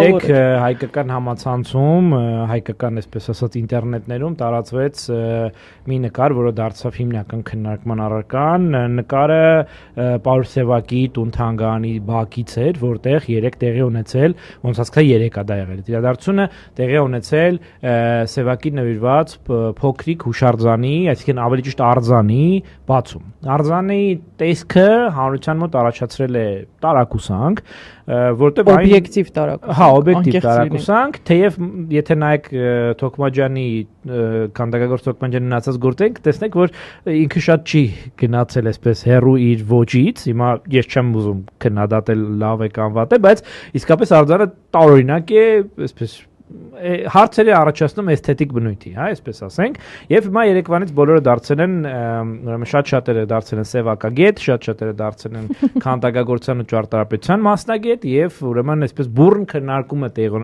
Եք հայկական համացանցում, հայկական այսպես ասած ինտերնետներում տարածվեց մի նկար, որը դարձավ հիմնական քննարկման առարկան, նկարը Պարուս Սևակի տուն-թանգարանի բակից էր, որտեղ երեք տեղի ունեցել, ոնց ասած 3 է դա եղել։ Իրադարձությունը տեղի ունեցել Սևակի նվիրված փոքրիկ հուշարձանի, այսինքն ավելի ճիշտ արձանի բացում։ Արձանի տեսքը հանրության մոտ առաջացրել է տարակուսանք, որտեղ օբյեկտիվ տարակուսանք։ Հա, օբյեկտիվ տարակուսանք, թեև եթե նայեք Թոքմաջյանի քանդակագործ Թոքմաջյանի մնացած գործերին, կտեսնեք, որ ինքը շատ չի գնացել այսպես հեռու իր ոճից, հիմա ես չեմ ուզում քննադատել լավ է կամ վատ է, բայց իսկապես արձանը տարօրինակ է, այսպես հարցերը առաջացնում էսթետիկ բնույթի, հա, այսպես ասենք, եւ հիմա երեկվանից բոլորը դարձել են, ուրեմն շատ-շատերը դարձել են սևակագետ, շատ-շատերը դարձել են քանդակագործության ու ճարտարապետության մասնագետ եւ ուրեմն այսպես բուրըն քննարկում է տեղի